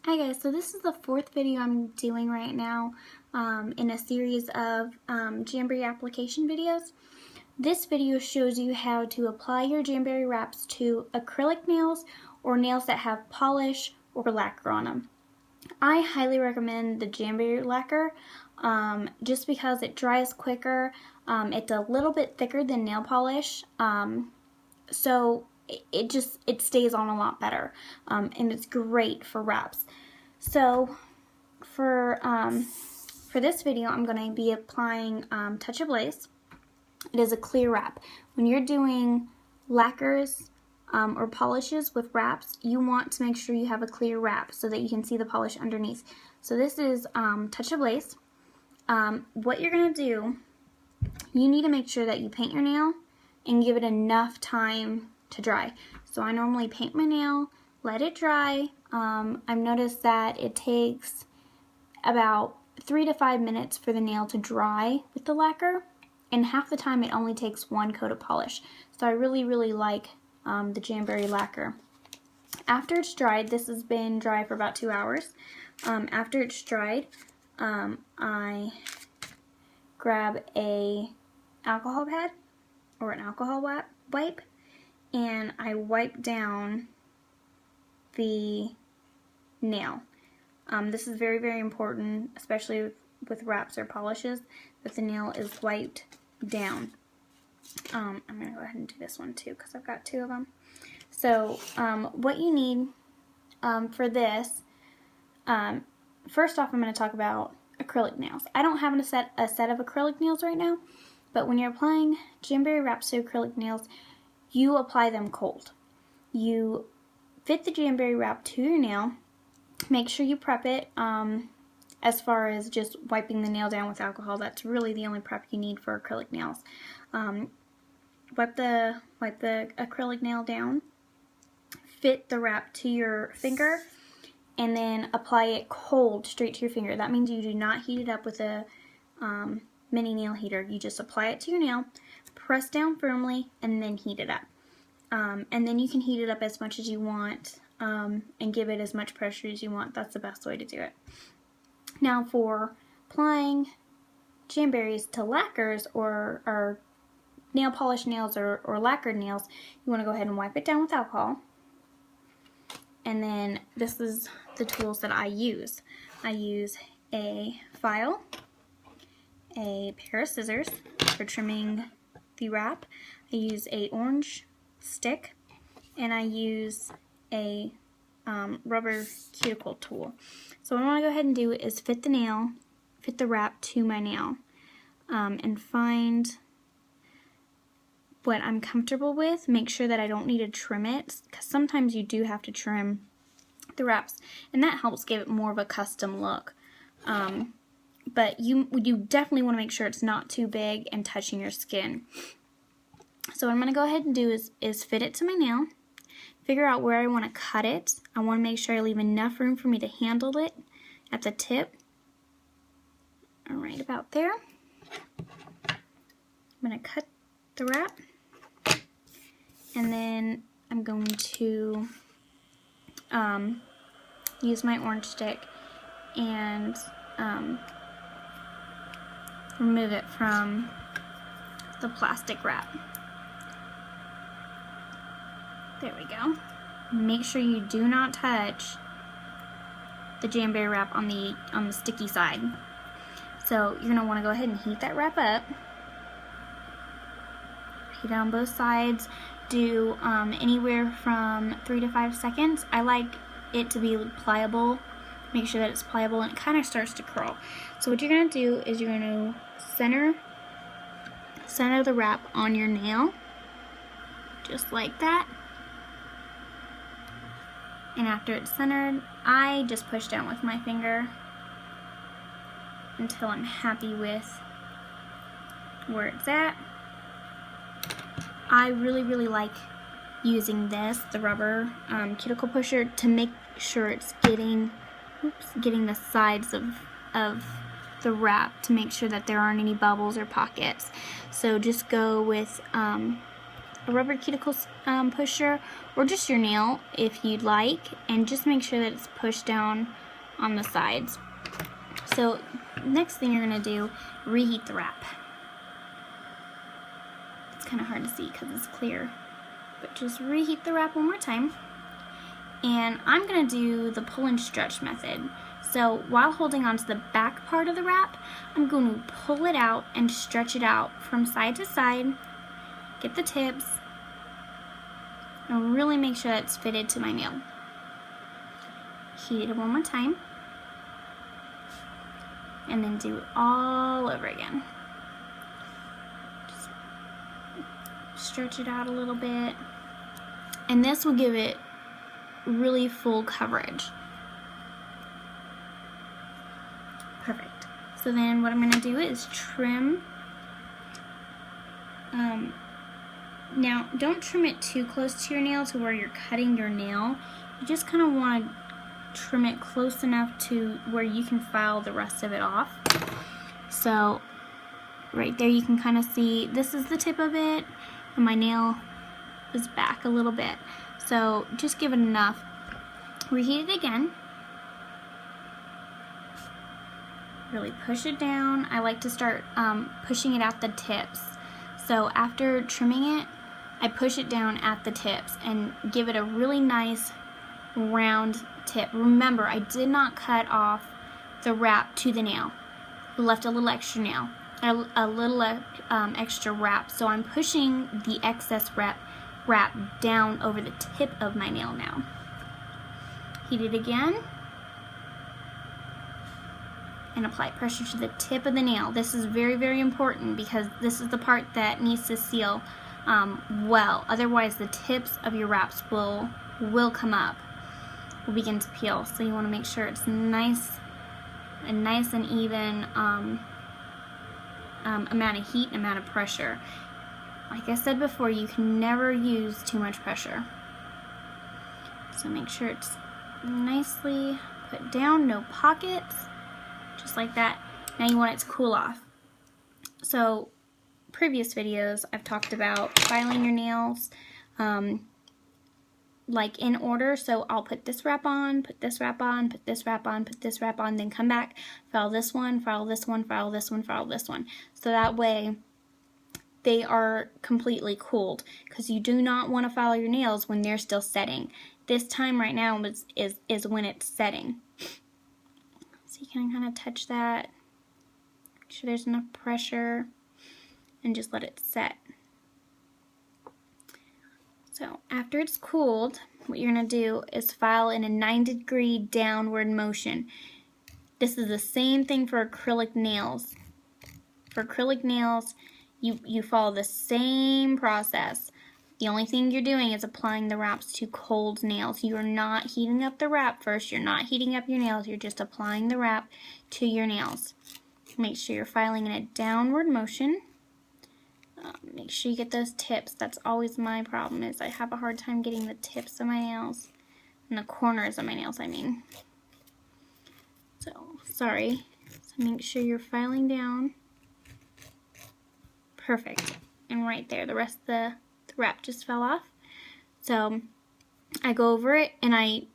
Hi guys, so this is the fourth video I'm doing right now in a series of Jamberry application videos. This video shows you how to apply your Jamberry wraps to acrylic nails or nails that have polish or lacquer on them. I highly recommend the Jamberry lacquer just because it dries quicker. It's a little bit thicker than nail polish, so it stays on a lot better, and it's great for wraps. So for this video, I'm going to be applying Touch of Lace. It is a clear wrap. When you're doing lacquers or polishes with wraps, you want to make sure you have a clear wrap so that you can see the polish underneath. So this is Touch of Lace. What you're going to do, you need to make sure that you paint your nail and give it enough time to dry. So I normally paint my nail, let it dry. I've noticed that it takes about 3 to 5 minutes for the nail to dry with the lacquer, and half the time it only takes one coat of polish. So I really like the Jamberry lacquer. After it's dried, this has been dry for about 2 hours. After it's dried, I grab a alcohol pad or an alcohol wipe, and I wipe down the nail. This is very important, especially with wraps or polishes, that the nail is wiped down. I'm going to go ahead and do this one too because I've got 2 of them. So what you need for this, first off I'm going to talk about acrylic nails. I don't have a set of acrylic nails right now, but when you're applying Jamberry wraps to acrylic nails, you apply them cold. You fit the Jamberry wrap to your nail. Make sure you prep it as far as just wiping the nail down with alcohol. That's really the only prep you need for acrylic nails. Wipe the acrylic nail down, fit the wrap to your finger, and then apply it cold straight to your finger. That means you do not heat it up with a mini nail heater. You just apply it to your nail, press down firmly, and then heat it up. And then you can heat it up as much as you want and give it as much pressure as you want. That's the best way to do it. Now for applying Jamberries to lacquers or nail polish nails or lacquered nails, you want to go ahead and wipe it down with alcohol. And then this is the tools that I use. I use a file, a pair of scissors for trimming the wrap. I use a orange stick, and I use a rubber cuticle tool. So what I want to go ahead and do is fit the wrap to my nail, and find what I'm comfortable with. Make sure that I don't need to trim it, because sometimes you do have to trim the wraps, and that helps give it more of a custom look. But you definitely want to make sure it's not too big and touching your skin. So what I'm going to go ahead and do is fit it to my nail, figure out where I want to cut it. I want to make sure I leave enough room for me to handle it at the tip. Right about there. I'm going to cut the wrap, and then I'm going to use my orange stick and remove it from the plastic wrap. There we go. Make sure you do not touch the Jamberry wrap on the sticky side. So you're going to want to go ahead and heat that wrap up. Heat it on both sides. Do anywhere from 3 to 5 seconds. I like it to be pliable. Make sure that it's pliable and it kind of starts to curl. So what you're going to do is you're going to center the wrap on your nail, just like that. And after it's centered, I just push down with my finger until I'm happy with where it's at. I really like using the rubber cuticle pusher, to make sure it's getting the sides of the wrap, to make sure that there aren't any bubbles or pockets. So just go with a rubber cuticle pusher, or just your nail if you'd like, and just make sure that it's pushed down on the sides. So next thing you're going to do, reheat the wrap. It's kind of hard to see because it's clear, but just reheat the wrap one more time. And I'm going to do the pull and stretch method. So while holding onto the back part of the wrap, I'm going to pull it out and stretch it out from side to side, get the tips, and really make sure that it's fitted to my nail. Heat it one more time, and then do it all over again. Just stretch it out a little bit, and this will give it really full coverage. Perfect. So then what I'm going to do is trim. Now don't trim it too close to your nail to where you're cutting your nail. You just kind of want to trim it close enough to where you can file the rest of it off. So right there you can kind of see this is the tip of it, and my nail is back a little bit. So just give it enough. Reheat it again. Really push it down. I like to start pushing it at the tips. So after trimming it, I push it down at the tips and give it a really nice round tip. Remember, I did not cut off the wrap to the nail. I left a little extra nail, a little extra wrap. So I'm pushing the excess wrap down over the tip of my nail now. Heat it again. And apply pressure to the tip of the nail. This is very, very important because this is the part that needs to seal well. Otherwise, the tips of your wraps will come up, will begin to peel. So you want to make sure it's nice and even amount of heat, amount of pressure. Like I said before, you can never use too much pressure. So make sure it's nicely put down, no pockets. Just like that. Now you want it to cool off. So previous videos I've talked about filing your nails like in order. So I'll put this wrap on, put this wrap on, put this wrap on, put this wrap on, then come back, file this one, file this one, file this one, file this one. So that way they are completely cooled, because you do not want to file your nails when they're still setting. This time right now is when it's setting. So you can kind of touch that, make sure there's enough pressure, and just let it set. So after it's cooled, what you're going to do is file in a 90-degree downward motion. This is the same thing for acrylic nails. For acrylic nails, you follow the same process. The only thing you're doing is applying the wraps to cold nails. You are not heating up the wrap first. You're not heating up your nails. You're just applying the wrap to your nails. Make sure you're filing in a downward motion. Make sure you get those tips. That's always my problem, is I have a hard time getting the tips of my nails. And the corners of my nails, I mean. So, sorry. So make sure you're filing down. Perfect. And right there, the rest of the wrap just fell off. So I go over it and I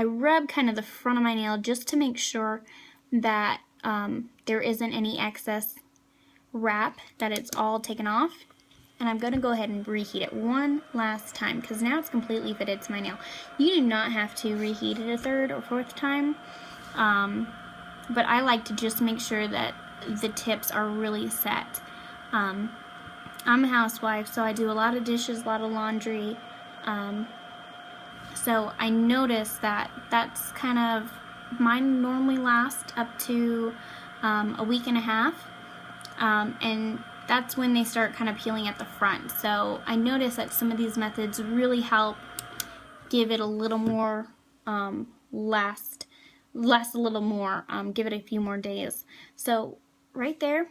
rub kind of the front of my nail just to make sure that there isn't any excess wrap, that it's all taken off. And I'm going to go ahead and reheat it one last time, because now it's completely fitted to my nail. You do not have to reheat it a third or fourth time, but I like to just make sure that the tips are really set. I'm a housewife, so I do a lot of dishes, a lot of laundry, so I noticed that that's kind of, mine normally last up to a week and a half, and that's when they start kind of peeling at the front. So I noticed that some of these methods really help give it a little more, last a little more, give it a few more days. So right there,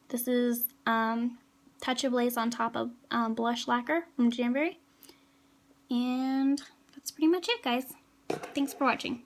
this is Touch of Lace on top of blush lacquer from Jamberry. And that's pretty much it, guys. Thanks for watching.